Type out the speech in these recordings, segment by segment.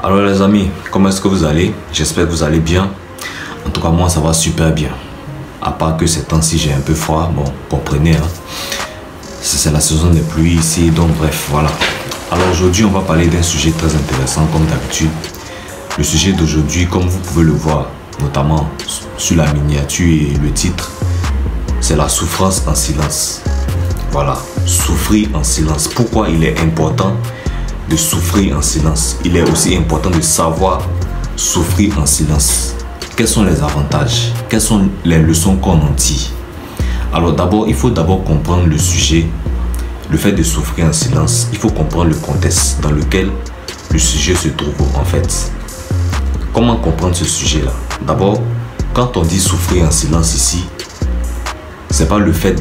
Alors les amis, comment est-ce que vous allez? J'espère que vous allez bien. En tout cas moi ça va super bien. À part que ces temps-ci j'ai un peu froid, bon comprenez hein. C'est la saison des pluies ici, donc bref voilà. Alors aujourd'hui on va parler d'un sujet très intéressant comme d'habitude. Le sujet d'aujourd'hui, comme vous pouvez le voir, notamment sur la miniature et le titre, c'est la souffrance en silence. Voilà, souffrir en silence. Pourquoi il est important de souffrir en silence? Il est aussi important de savoir souffrir en silence. Quels sont les avantages? Quelles sont les leçons qu'on en tire? Alors d'abord, il faut d'abord comprendre le sujet, le fait de souffrir en silence. Il faut comprendre le contexte dans lequel le sujet se trouve en fait. Comment comprendre ce sujet-là? D'abord, quand on dit souffrir en silence ici, c'est pas le fait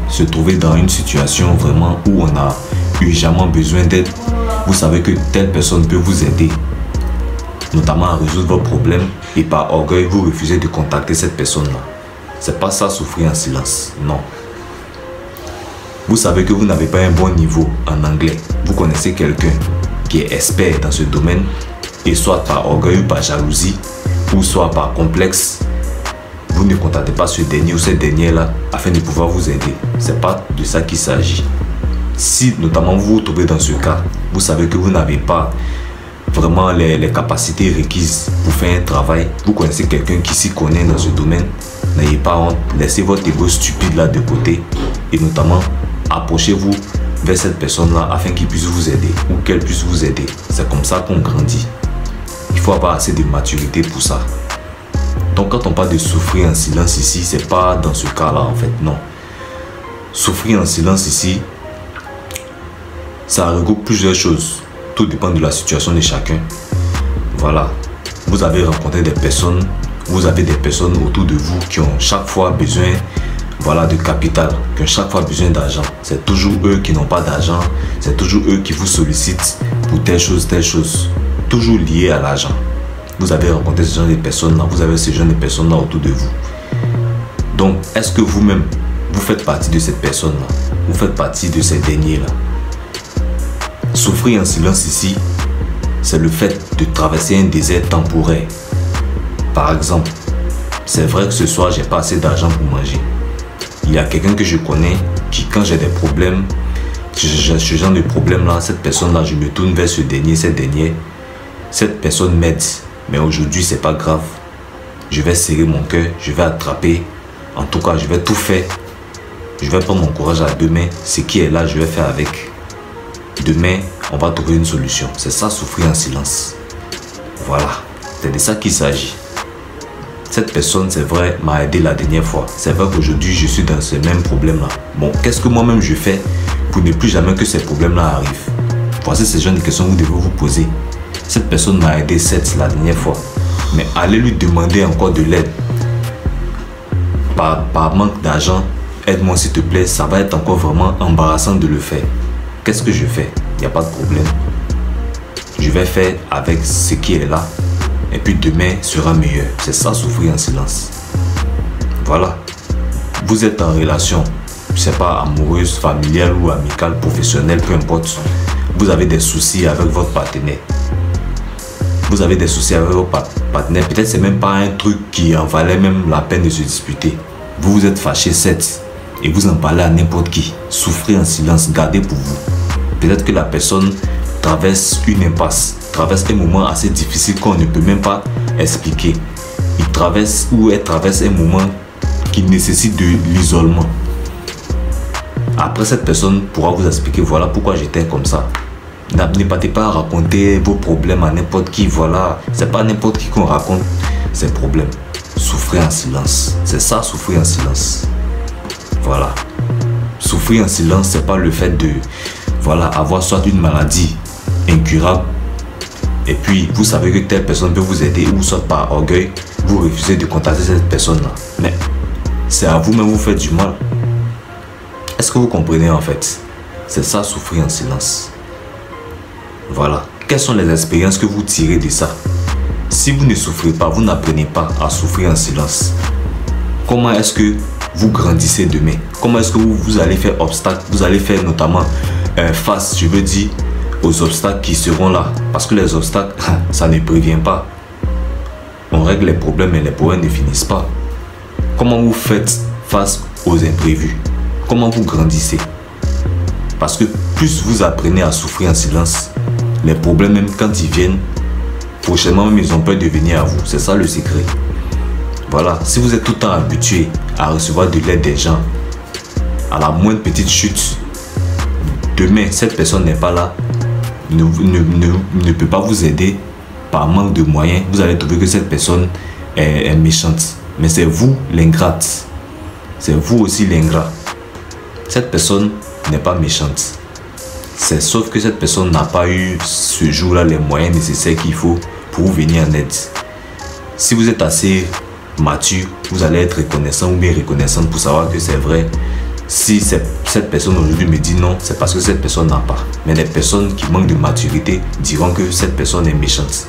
se trouver dans une situation vraiment où on a urgemment besoin d'aide. Vous savez que telle personne peut vous aider, notamment à résoudre vos problèmes, et par orgueil vous refusez de contacter cette personne-là. C'est pas ça souffrir en silence, non. Vous savez que vous n'avez pas un bon niveau en anglais. Vous connaissez quelqu'un qui est expert dans ce domaine, et soit par orgueil ou par jalousie, ou soit par complexe, vous ne contactez pas ce dernier ou cette dernière-là afin de pouvoir vous aider. C'est pas de ça qu'il s'agit. Si notamment vous vous trouvez dans ce cas, vous savez que vous n'avez pas vraiment les capacités requises pour faire un travail, vous connaissez quelqu'un qui s'y connaît dans ce domaine, n'ayez pas honte, laissez votre ego stupide là de côté et notamment approchez-vous vers cette personne-là afin qu'il puisse vous aider ou qu'elle puisse vous aider. C'est comme ça qu'on grandit. Il faut avoir assez de maturité pour ça. Donc quand on parle de souffrir en silence ici, c'est pas dans ce cas-là en fait, non. Souffrir en silence ici, ça regroupe plusieurs choses. Tout dépend de la situation de chacun. Voilà. Vous avez rencontré des personnes, vous avez des personnes autour de vous qui ont chaque fois besoin de capital, qui ont chaque fois besoin d'argent. C'est toujours eux qui n'ont pas d'argent, c'est toujours eux qui vous sollicitent pour telle chose. Toujours lié à l'argent. Vous avez rencontré ce genre de personnes-là, vous avez ce genre de personnes-là autour de vous. Donc, est-ce que vous-même, vous faites partie de cette personne-là? Vous faites partie de ces derniers-là? Souffrir en silence ici, c'est le fait de traverser un désert temporaire. Par exemple, c'est vrai que ce soir, j'ai pas assez d'argent pour manger. Il y a quelqu'un que je connais qui, quand j'ai des problèmes, ce genre de problème-là, cette personne-là, je me tourne vers ce dernier, cette dernière. Cette personne m'aide. Mais aujourd'hui, c'est pas grave. Je vais serrer mon cœur, je vais attraper. En tout cas, je vais tout faire. Je vais prendre mon courage à deux mains. Ce qui est là, je vais faire avec. Demain, on va trouver une solution. C'est ça, souffrir en silence. Voilà. C'est de ça qu'il s'agit. Cette personne, c'est vrai, m'a aidé la dernière fois. C'est vrai qu'aujourd'hui, je suis dans ce même problème-là. Bon, qu'est-ce que moi-même je fais pour ne plus jamais que ces problèmes-là arrivent? Voici ces genres de questions que vous devez vous poser. Cette personne m'a aidé certes la dernière fois, mais allez lui demander encore de l'aide. Par manque d'argent, aide-moi s'il te plaît, ça va être encore vraiment embarrassant de le faire. Qu'est-ce que je fais? Il n'y a pas de problème. Je vais faire avec ce qui est là. Et puis demain sera meilleur. C'est ça, souffrir en silence. Voilà. Vous êtes en relation, c'est pas amoureuse, familiale ou amicale, professionnelle, peu importe. Vous avez des soucis avec votre partenaire. Vous avez des soucis avec votre partenaire. Peut-être c'est même pas un truc qui en valait même la peine de se disputer. Vous vous êtes fâché, certes, et vous en parlez à n'importe qui. Souffrez en silence, gardez pour vous. Peut-être que la personne traverse une impasse, traverse un moment assez difficile qu'on ne peut même pas expliquer. Il traverse ou elle traverse un moment qui nécessite de l'isolement. Après, cette personne pourra vous expliquer voilà pourquoi j'étais comme ça. Ne partez pas à raconter vos problèmes à n'importe qui. Voilà, c'est pas n'importe qui qu'on raconte ses problèmes. Souffrir en silence, c'est ça, souffrir en silence. Voilà. Souffrir en silence, c'est pas le fait de avoir soit une maladie incurable et puis vous savez que telle personne peut vous aider, ou soit par orgueil vous refusez de contacter cette personne là, mais c'est à vous-même vous faites du mal. Est-ce que vous comprenez en fait? C'est ça, souffrir en silence. Voilà. Quelles sont les expériences que vous tirez de ça? Si vous ne souffrez pas, vous n'apprenez pas à souffrir en silence, comment est-ce que vous grandissez demain? Comment est-ce que vous allez faire obstacle? Vous allez faire notamment face, je veux dire, aux obstacles qui seront là. Parce que les obstacles, ça ne prévient pas. On règle les problèmes, mais les problèmes ne finissent pas. Comment vous faites face aux imprévus? Comment vous grandissez? Parce que plus vous apprenez à souffrir en silence, les problèmes, même quand ils viennent, prochainement même ils ont peur de venir à vous. C'est ça le secret. Voilà, si vous êtes tout le temps habitué à recevoir de l'aide des gens, à la moindre petite chute, demain cette personne n'est pas là, ne peut pas vous aider par manque de moyens, vous allez trouver que cette personne est méchante. Mais c'est vous l'ingrate. C'est vous aussi l'ingrat. Cette personne n'est pas méchante. C'est sauf que cette personne n'a pas eu ce jour-là les moyens nécessaires qu'il faut pour vous venir en aide. Si vous êtes assez mature, vous allez être reconnaissant ou bien reconnaissante pour savoir que c'est vrai. Si cette personne aujourd'hui me dit non, c'est parce que cette personne n'a pas. Mais les personnes qui manquent de maturité diront que cette personne est méchante.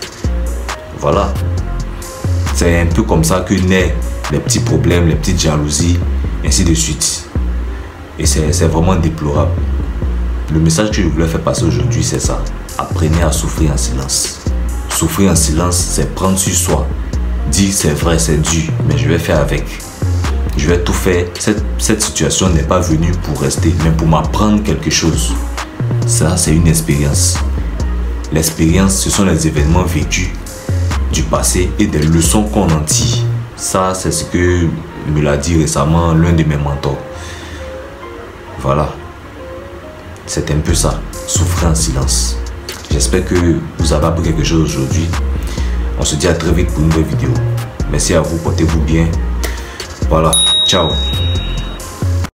Voilà. C'est un peu comme ça que naissent les petits problèmes, les petites jalousies, ainsi de suite. Et c'est vraiment déplorable. Le message que je voulais faire passer aujourd'hui, c'est ça. Apprenez à souffrir en silence. Souffrir en silence, c'est prendre sur soi. Dire c'est vrai, c'est dur, mais je vais faire avec. Je vais tout faire. Cette situation n'est pas venue pour rester, mais pour m'apprendre quelque chose. Ça, c'est une expérience. L'expérience, ce sont les événements vécus du passé et des leçons qu'on en tire. Ça, c'est ce que me l'a dit récemment l'un de mes mentors. Voilà. C'est un peu ça. Souffrir en silence. J'espère que vous avez appris quelque chose aujourd'hui. On se dit à très vite pour une nouvelle vidéo. Merci à vous, portez-vous bien. Voilà, ciao.